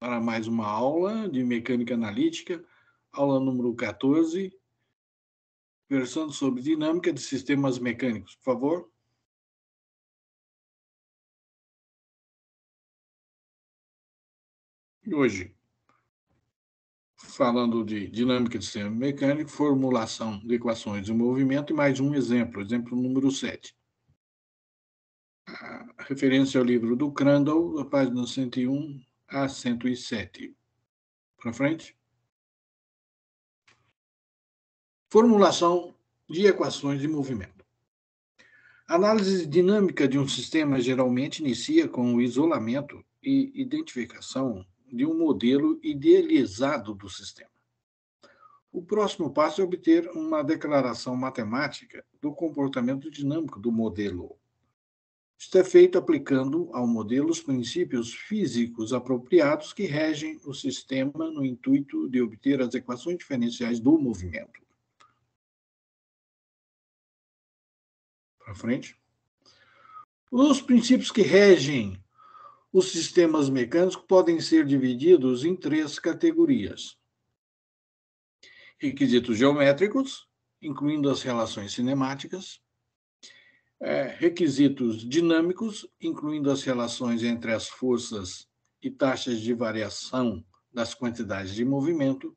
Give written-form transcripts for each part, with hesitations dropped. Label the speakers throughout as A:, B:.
A: para mais uma aula de mecânica analítica, aula número 14, versando sobre dinâmica de sistemas mecânicos, por favor. Hoje, falando de dinâmica de sistema mecânico, formulação de equações de movimento e mais um exemplo número 7. A referência ao livro do Crandall, da página 101 a 107. Para frente. Formulação de equações de movimento. A análise dinâmica de um sistema geralmente inicia com o isolamento e identificação de um modelo idealizado do sistema. O próximo passo é obter uma declaração matemática do comportamento dinâmico do modelo. Isto é feito aplicando ao modelo os princípios físicos apropriados que regem o sistema no intuito de obter as equações diferenciais do movimento. Para frente. Os princípios que regem os sistemas mecânicos podem ser divididos em 3 categorias: requisitos geométricos, incluindo as relações cinemáticas, requisitos dinâmicos, incluindo as relações entre as forças e taxas de variação das quantidades de movimento,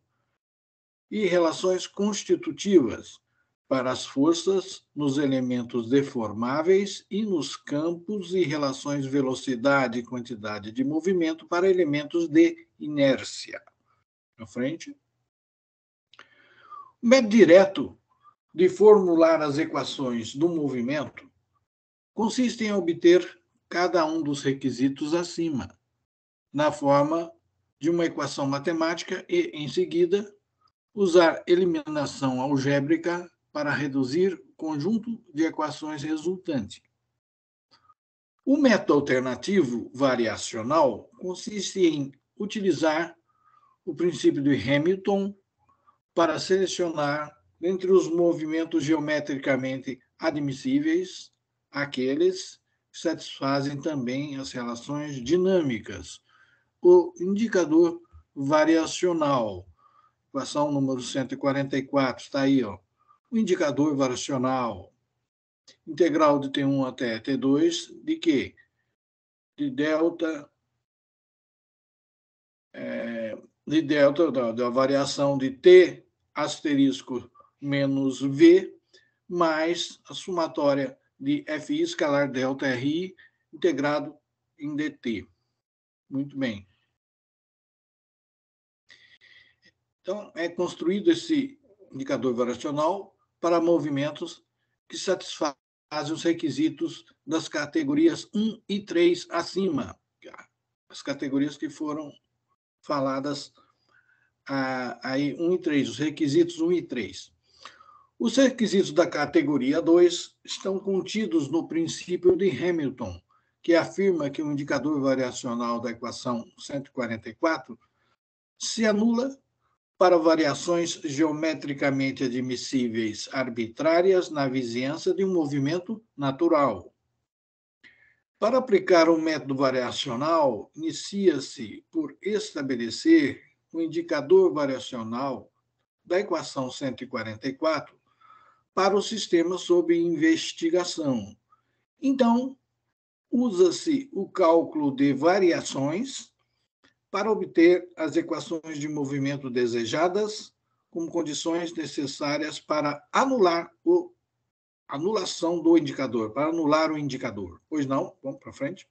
A: e relações constitutivas para as forças nos elementos deformáveis e nos campos e relações velocidade e quantidade de movimento para elementos de inércia. Na frente. O método direto de formular as equações do movimento consiste em obter cada um dos requisitos acima, na forma de uma equação matemática e, em seguida, usar eliminação algébrica para reduzir o conjunto de equações resultante. O método alternativo variacional consiste em utilizar o princípio de Hamilton para selecionar entre os movimentos geometricamente admissíveis aqueles que satisfazem também as relações dinâmicas. O indicador variacional, equação número 144, está aí, ó. O indicador variacional, integral de T1 até T2, de quê? De delta, da variação de T asterisco menos V, mais a somatória de FI escalar delta RI integrado em DT. Muito bem. Então, é construído esse indicador variacional para movimentos que satisfazem os requisitos das categorias 1 e 3 acima, as categorias que foram faladas aí 1 e 3, os requisitos 1 e 3. Os requisitos da categoria 2 estão contidos no princípio de Hamilton, que afirma que o indicador variacional da equação 144 se anula para variações geometricamente admissíveis arbitrárias na vizinhança de um movimento natural. Para aplicar o método variacional, inicia-se por estabelecer o indicador variacional da equação 144 para o sistema sob investigação. Então, usa-se o cálculo de variações para obter as equações de movimento desejadas como condições necessárias para anulação do indicador, para anular o indicador. Pois não? Vamos para frente.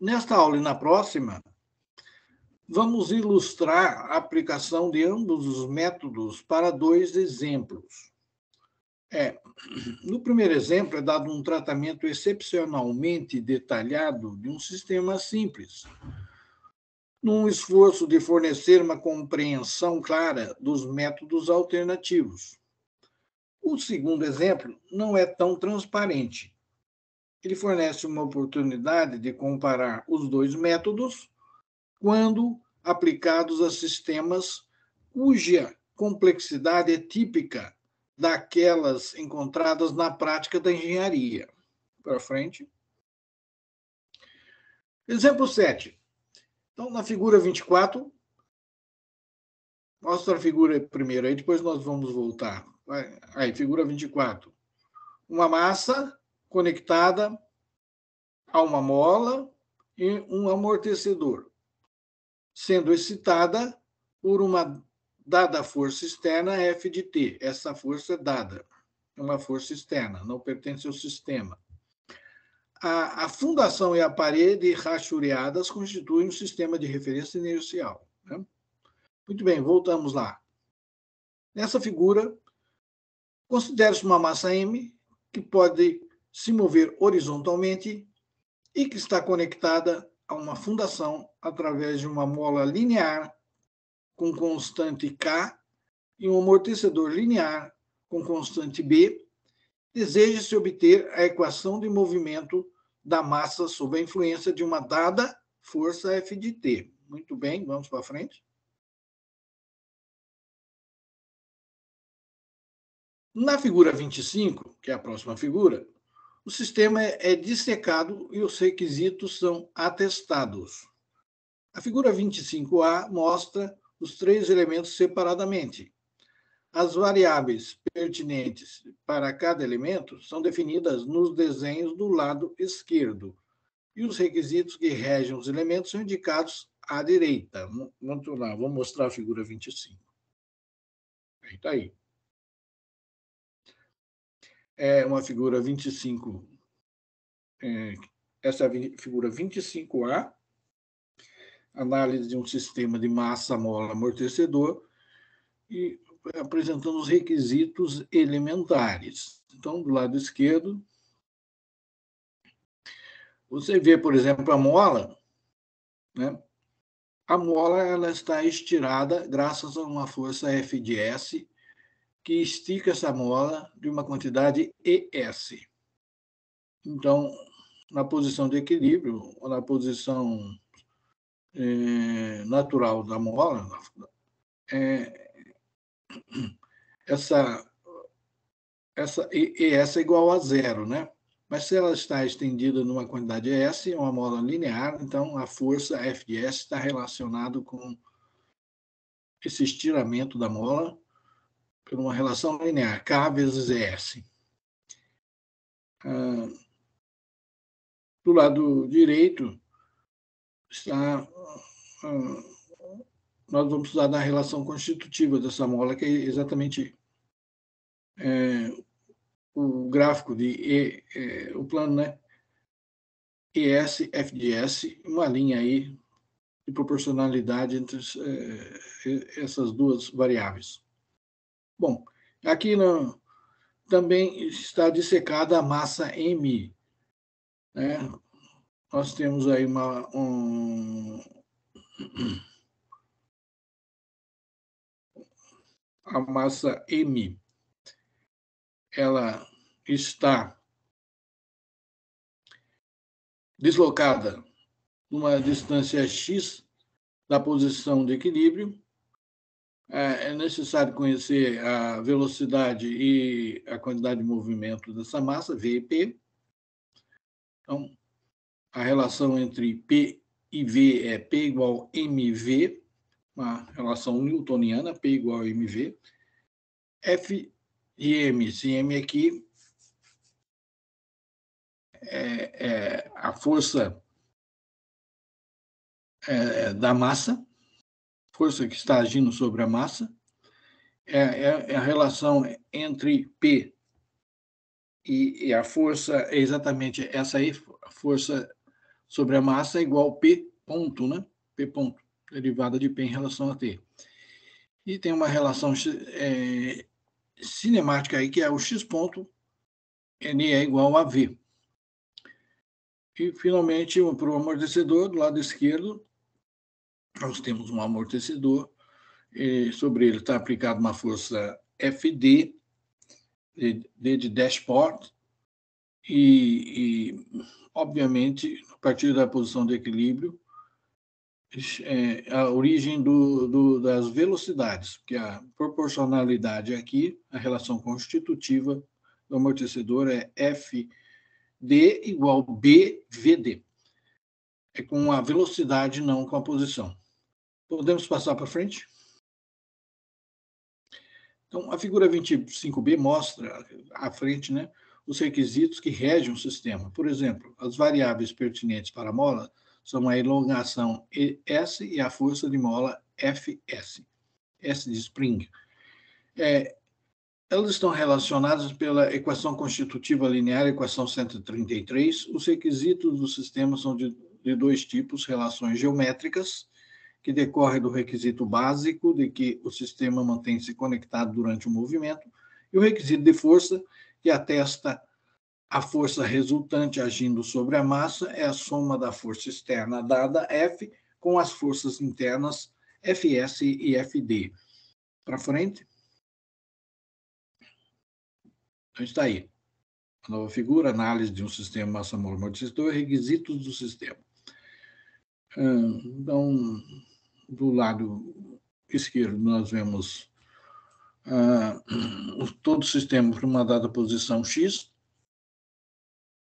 A: Nesta aula e na próxima, vamos ilustrar a aplicação de ambos os métodos para 2 exemplos. No primeiro exemplo, é dado um tratamento excepcionalmente detalhado de um sistema simples, num esforço de fornecer uma compreensão clara dos métodos alternativos. O segundo exemplo não é tão transparente. Ele fornece uma oportunidade de comparar os 2 métodos quando aplicados a sistemas cuja complexidade é típica daquelas encontradas na prática da engenharia. Para frente. Exemplo 7. Então, na figura 24, mostra a figura primeiro, aí depois nós vamos voltar. Aí, figura 24. Uma massa conectada a uma mola e um amortecedor, sendo excitada por uma dada força externa F de T. Essa força é dada, é uma força externa, não pertence ao sistema. A fundação e a parede rachureadas constituem um sistema de referência inercial. Né? Muito bem, voltamos lá. Nessa figura, considere-se uma massa M que pode se mover horizontalmente e que está conectada a uma fundação através de uma mola linear com constante K e um amortecedor linear com constante B. Deseja-se obter a equação de movimento da massa sob a influência de uma dada força F de T. Muito bem, vamos para frente. Na figura 25, que é a próxima figura, o sistema é dissecado e os requisitos são atestados. A figura 25A mostra os três elementos separadamente. As variáveis pertinentes para cada elemento são definidas nos desenhos do lado esquerdo e os requisitos que regem os elementos são indicados à direita. Vamos lá, vou mostrar a figura 25. Está aí. É uma figura 25. Essa é a figura 25A, análise de um sistema de massa, mola, amortecedor, e apresentando os requisitos elementares. Então, do lado esquerdo, você vê, por exemplo, a mola, né? A mola ela está estirada graças a uma força F de S, que estica essa mola de uma quantidade ES. Então, na posição de equilíbrio, ou na posição natural da mola, essa ES é igual a zero, né? Mas se ela está estendida numa quantidade S, é uma mola linear, então a força F de S está relacionado com esse estiramento da mola por uma relação linear, K vezes ES. Do lado direito está... nós vamos precisar da relação constitutiva dessa mola, que é exatamente o gráfico de o plano, né? ES, F de S, uma linha aí de proporcionalidade entre essas duas variáveis. Bom, aqui também está dissecada a massa M. Né? Nós temos aí a massa M, ela está deslocada numa distância x da posição de equilíbrio. É necessário conhecer a velocidade e a quantidade de movimento dessa massa, V e P. Então, a relação entre P e V é P igual a mv, uma relação newtoniana, P igual a mv. F e M, se M aqui é a força da massa, força que está agindo sobre a massa, é a relação entre P e a força, é exatamente essa aí, a força sobre a massa é igual a P ponto, né? P ponto, derivada de P em relação a T. E tem uma relação cinemática aí, que é o x ponto, N é igual a V. E, finalmente, para o amortecedor, do lado esquerdo, nós temos um amortecedor, e sobre ele está aplicada uma força FD, D de dashport, e, obviamente, a partir da posição de equilíbrio, a origem das velocidades, porque a proporcionalidade aqui, a relação constitutiva do amortecedor é FD igual BVD. é com a velocidade, não com a posição. Podemos passar para frente? Então, a figura 25b mostra à frente, né, os requisitos que regem o sistema. Por exemplo, as variáveis pertinentes para a mola são a elongação S e a força de mola Fs, S de spring. Elas estão relacionadas pela equação constitutiva linear, equação 133. Os requisitos do sistema são de dois tipos: relações geométricas, que decorre do requisito básico de que o sistema mantém-se conectado durante o movimento, e o requisito de força, que atesta a força resultante agindo sobre a massa, é a soma da força externa dada F com as forças internas Fs e Fd. Para frente. Então está aí. A nova figura, análise de um sistema massa-mole amortecedor, requisitos do sistema. Então, do lado esquerdo, nós vemos todo o sistema para uma dada posição X.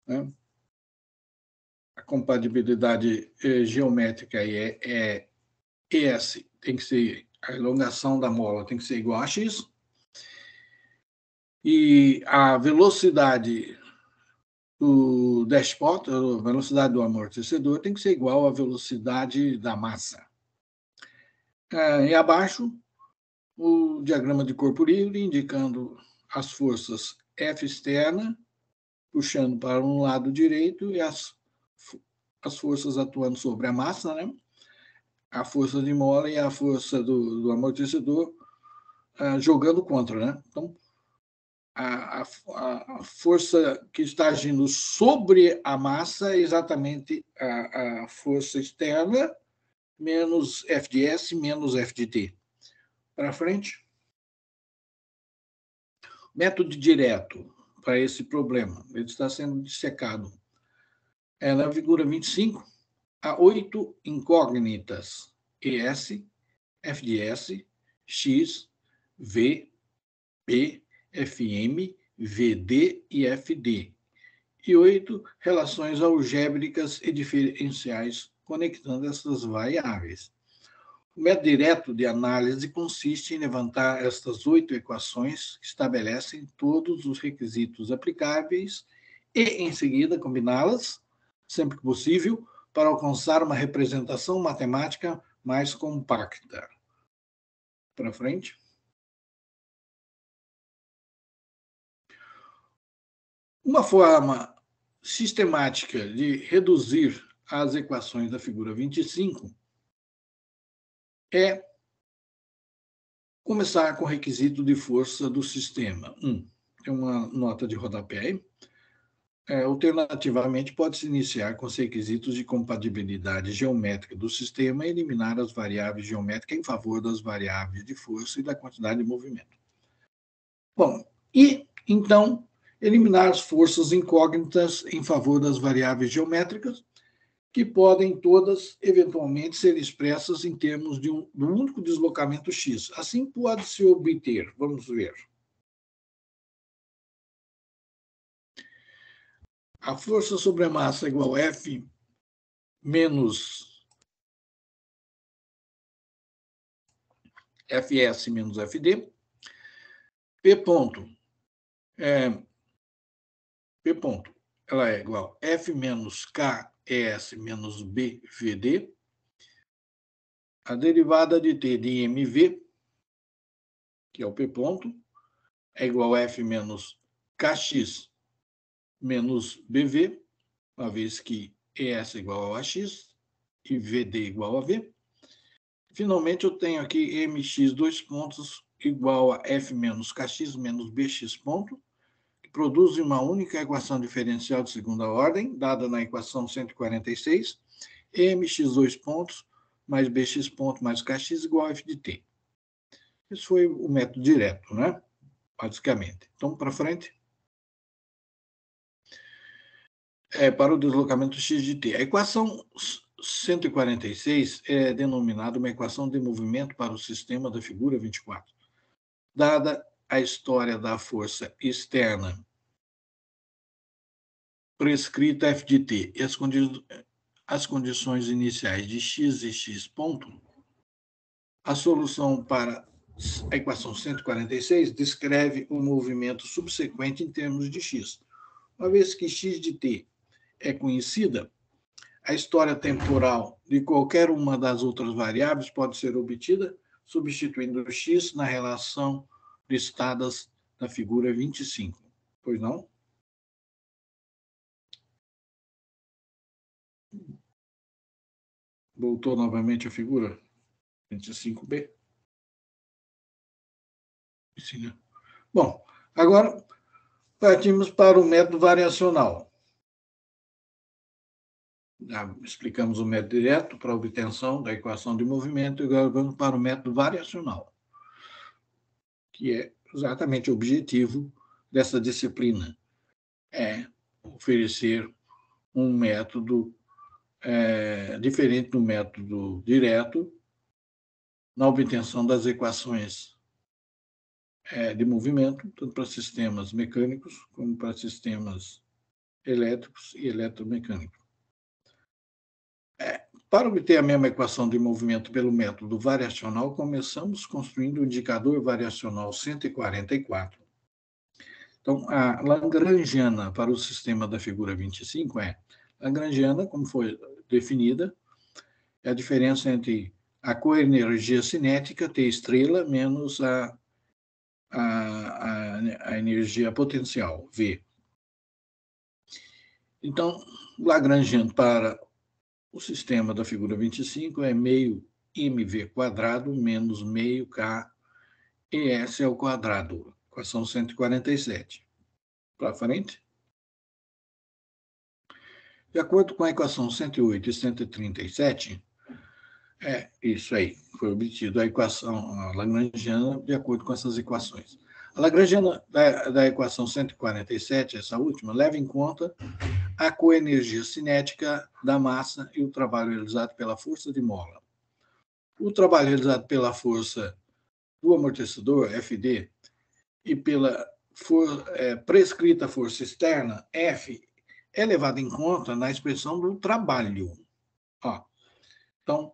A: Né? A compatibilidade geométrica é ES, tem que ser, a elongação da mola tem que ser igual a X. E a velocidade do dashpot, a velocidade do amortecedor, tem que ser igual à velocidade da massa. E abaixo, o diagrama de corpo livre, indicando as forças F externa, puxando para um lado direito, e as forças atuando sobre a massa, né? A força de mola e a força do amortecedor jogando contra, né? Então, a força que está agindo sobre a massa é exatamente a força externa menos F de S menos F de T. Para frente. Método direto para esse problema. Ele está sendo dissecado. Na figura 25, há 8 incógnitas: ES, F de S, X, V, P, FM, VD e FD. E 8 relações algébricas e diferenciais conectando essas variáveis. O método direto de análise consiste em levantar estas 8 equações que estabelecem todos os requisitos aplicáveis e, em seguida, combiná-las, sempre que possível, para alcançar uma representação matemática mais compacta. Para frente. Uma forma sistemática de reduzir as equações da figura 25 é começar com o requisito de força do sistema. Tem uma nota de rodapé aí. Alternativamente, pode-se iniciar com os requisitos de compatibilidade geométrica do sistema e eliminar as variáveis geométricas em favor das variáveis de força e da quantidade de movimento. Bom, e então eliminar as forças incógnitas em favor das variáveis geométricas, que podem todas, eventualmente, ser expressas em termos de um único deslocamento x. Assim pode-se obter, vamos ver, a força sobre a massa igual a F menos Fs menos Fd, P ponto, P ponto, ela é igual a F menos KES menos BVD, a derivada de T de MV, que é o P ponto, é igual a F menos KX menos BV, uma vez que ES é igual a AX e VD igual a V. Finalmente, eu tenho aqui MX dois pontos igual a F menos KX menos BX ponto, que produzem uma única equação diferencial de segunda ordem, dada na equação 146, MX dois pontos mais BX ponto mais KX igual a F de T. Esse foi o método direto, né? Basicamente. Então, para frente. Para o deslocamento x de t. A equação 146 é denominada uma equação de movimento para o sistema da figura 24. Dada a história da força externa prescrita F de t, as condições iniciais de x e x ponto, a solução para a equação 146 descreve o movimento subsequente em termos de x. Uma vez que x de t é conhecida, a história temporal de qualquer uma das outras variáveis pode ser obtida substituindo o x na relação listadas na figura 25. Pois não? Voltou novamente a figura 25b. Sim, né? Bom, agora partimos para o método variacional. Já explicamos o método direto para a obtenção da equação de movimento e agora vamos para o método variacional, que é exatamente o objetivo dessa disciplina, é oferecer um método diferente do método direto na obtenção das equações de movimento, tanto para sistemas mecânicos como para sistemas elétricos e eletromecânicos. Para obter a mesma equação de movimento pelo método variacional, começamos construindo o indicador variacional 144. Então, a lagrangiana para o sistema da figura 25 é lagrangiana, como foi definida, é a diferença entre a coenergia cinética, T estrela, menos a energia potencial, V. Então, lagrangiano para o sistema da figura 25 é meio mv quadrado menos meio k es ao quadrado, equação 147. Para frente. De acordo com a equação 108 e 137, é isso aí, foi obtida a equação lagrangiana de acordo com essas equações. A lagrangiana da equação 147, essa última, leva em conta a coenergia cinética da massa e o trabalho realizado pela força de mola. O trabalho realizado pela força do amortecedor, FD, e pela prescrita força externa, F, é levado em conta na expressão do trabalho. Então,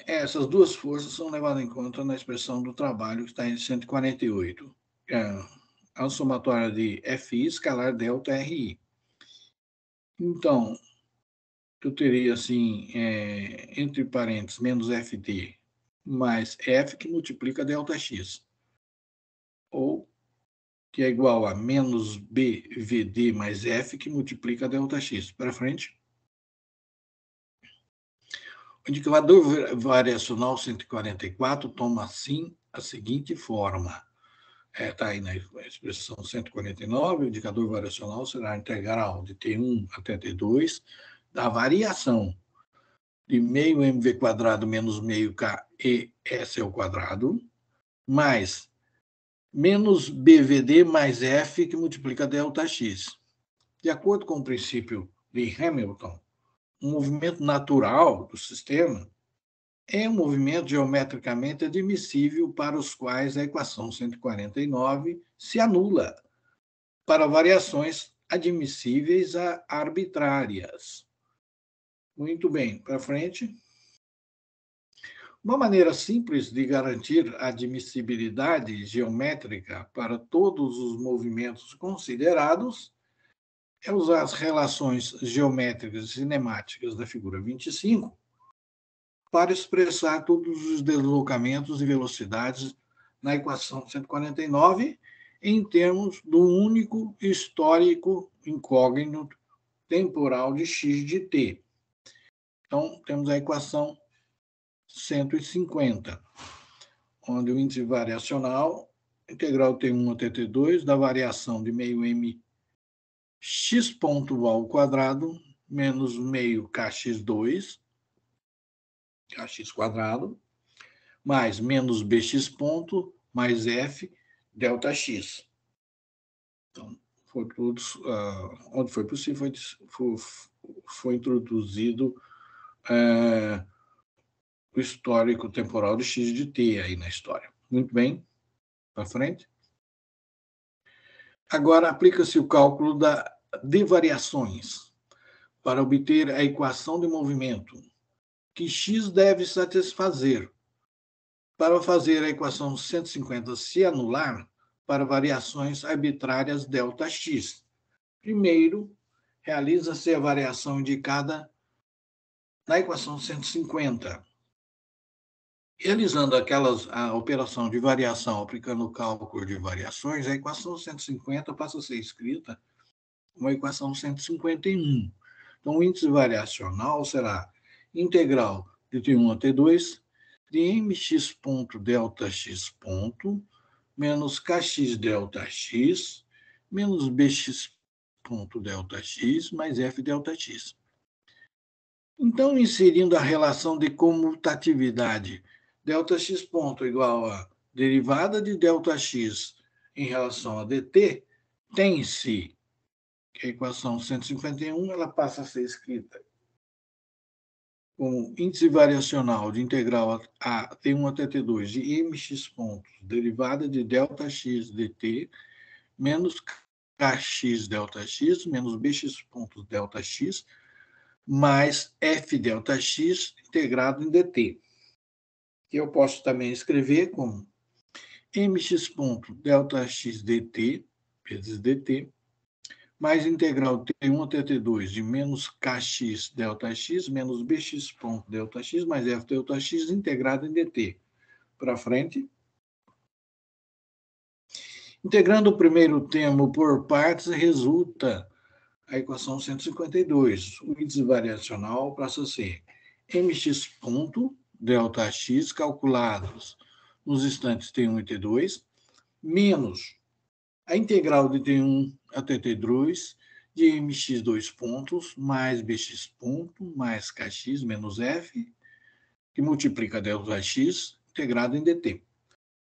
A: essas duas forças são levadas em conta na expressão do trabalho que está em 148. A somatória de FI escalar delta RI. Então, eu teria assim, entre parênteses, menos FD mais F que multiplica delta X. Ou que é igual a menos BVD mais F que multiplica delta X. Para frente. O indicador variacional 144 toma, assim, a seguinte forma. Está aí na expressão 149, o indicador variacional será a integral de T1 até T2 da variação de meio mv quadrado menos meio k es ao quadrado, mais menos bvd mais f que multiplica delta x. De acordo com o princípio de Hamilton, um movimento natural do sistema é um movimento geometricamente admissível para os quais a equação 149 se anula para variações admissíveis a arbitrárias. Muito bem, para frente. Uma maneira simples de garantir a admissibilidade geométrica para todos os movimentos considerados é usar as relações geométricas e cinemáticas da figura 25 para expressar todos os deslocamentos e velocidades na equação 149 em termos do único histórico incógnito temporal de x de t. Então, temos a equação 150, onde o índice variacional, integral T1 até T2, da variação de meio m x ponto ao quadrado menos meio kx2, kx quadrado, mais menos bx ponto, mais f, delta x. Então, foi todos, onde foi possível, foi introduzido o histórico temporal de x de t aí na história. Muito bem, para frente. Agora, aplica-se o cálculo de variações. para obter a equação de movimento que x deve satisfazer para fazer a equação 150 se anular para variações arbitrárias ΔX. Primeiro, realiza-se a variação indicada na equação 150. Realizando a operação de variação aplicando o cálculo de variações, a equação 150 passa a ser escrita como a equação 151. Então, o índice variacional será integral de T1 a T2 de mx ponto ΔX ponto menos kx ΔX menos bx ponto ΔX mais f ΔX. Então, inserindo a relação de comutatividade ΔX ponto igual a derivada de ΔX em relação a dt, tem-se que a equação 151 ela passa a ser escrita como índice variacional de integral a T1 até T2 de mx pontos, derivada de ΔX dt, menos kx ΔX, menos bx pontos ΔX, mais f ΔX integrado em dt. Eu posso também escrever como mx ponto ΔX dt, vezes dt, mais integral T1 até T2 de menos kx ΔX menos bx ponto ΔX mais f ΔX integrado em dt. Para frente. Integrando o primeiro termo por partes, resulta a equação 152. O índice variacional passa a ser mx ponto ΔX calculados nos instantes T1 e T2, menos a integral de T1 até T2 de mx dois pontos mais bx ponto mais kx menos f, que multiplica ΔX, integrado em dt.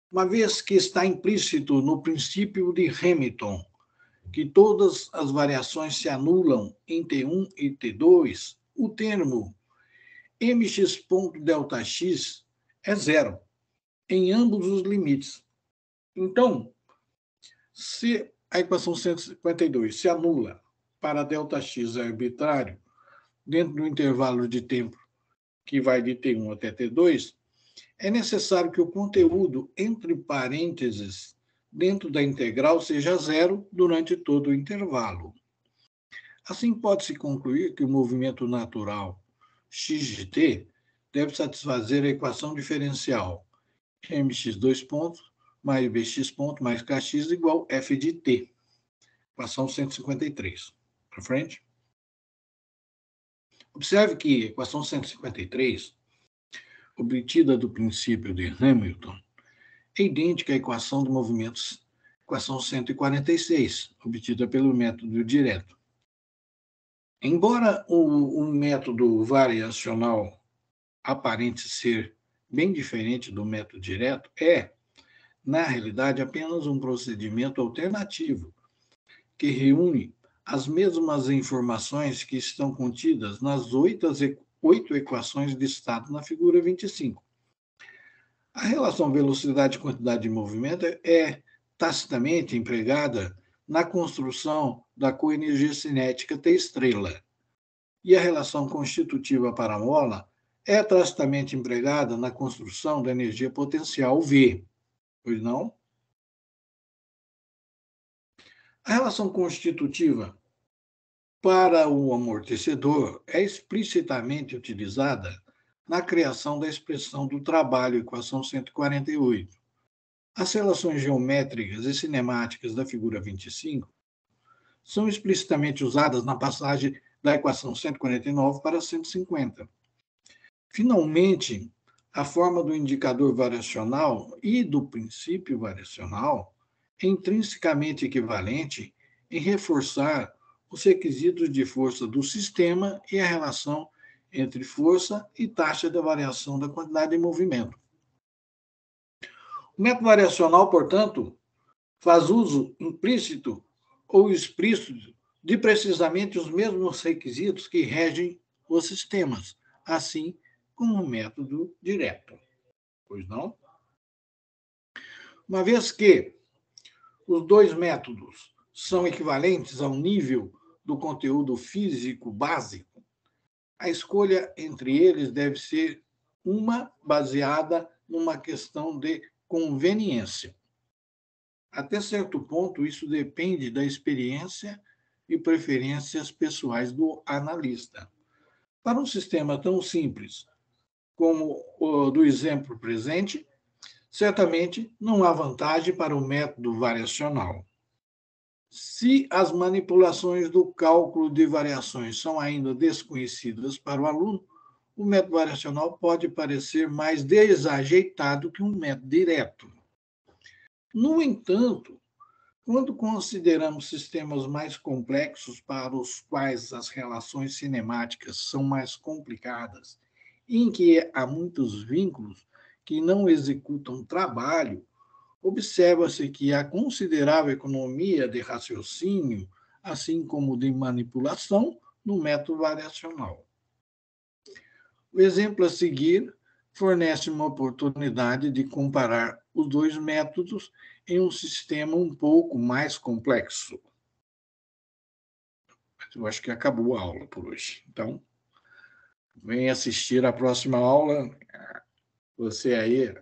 A: Uma vez que está implícito no princípio de Hamilton, que todas as variações se anulam em T1 e T2, o termo mx ponto ΔX é zero em ambos os limites. Então, se a equação 152 se anula para ΔX arbitrário dentro do intervalo de tempo que vai de T1 até T2, é necessário que o conteúdo entre parênteses dentro da integral seja zero durante todo o intervalo. Assim, pode-se concluir que o movimento natural x de t deve satisfazer a equação diferencial mx dois pontos mais bx ponto mais kx igual f de t. Equação 153. Para frente. Observe que a equação 153, obtida do princípio de Hamilton, é idêntica à equação de movimentos, equação 146, obtida pelo método direto. Embora o método variacional aparente ser bem diferente do método direto, na realidade, apenas um procedimento alternativo que reúne as mesmas informações que estão contidas nas 8 equações listadas na figura 25. A relação velocidade-quantidade de movimento é tacitamente empregada na construção da coenergia cinética T estrela, e a relação constitutiva para a mola é tacitamente empregada na construção da energia potencial V. Pois não? A relação constitutiva para o amortecedor é explicitamente utilizada na criação da expressão do trabalho, equação 148. As relações geométricas e cinemáticas da figura 25 são explicitamente usadas na passagem da equação 149 para 150. Finalmente, a forma do indicador variacional e do princípio variacional é intrinsecamente equivalente em reforçar os requisitos de força do sistema e a relação entre força e taxa de variação da quantidade de movimento. O método variacional, portanto, faz uso implícito ou explícito de precisamente os mesmos requisitos que regem os sistemas, assim como o método direto. Pois não? Uma vez que os dois métodos são equivalentes ao nível do conteúdo físico básico, A escolha entre eles deve ser uma baseada numa questão de conveniência. Até certo ponto, isso depende da experiência e preferências pessoais do analista. Para um sistema tão simples como o do exemplo presente, certamente não há vantagem para o método variacional. Se as manipulações do cálculo de variações são ainda desconhecidas para o aluno, o método variacional pode parecer mais desajeitado que um método direto. No entanto, quando consideramos sistemas mais complexos para os quais as relações cinemáticas são mais complicadas, em que há muitos vínculos que não executam trabalho, observa-se que há considerável economia de raciocínio, assim como de manipulação, no método variacional. O exemplo a seguir fornece uma oportunidade de comparar os dois métodos em um sistema um pouco mais complexo. Eu acho que acabou a aula por hoje. Então, vem assistir a próxima aula. Você aí,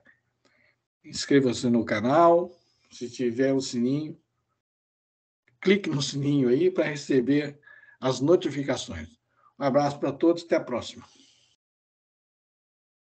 A: inscreva-se no canal. Se tiver o sininho, clique no sininho aí para receber as notificações. Um abraço para todos, até a próxima.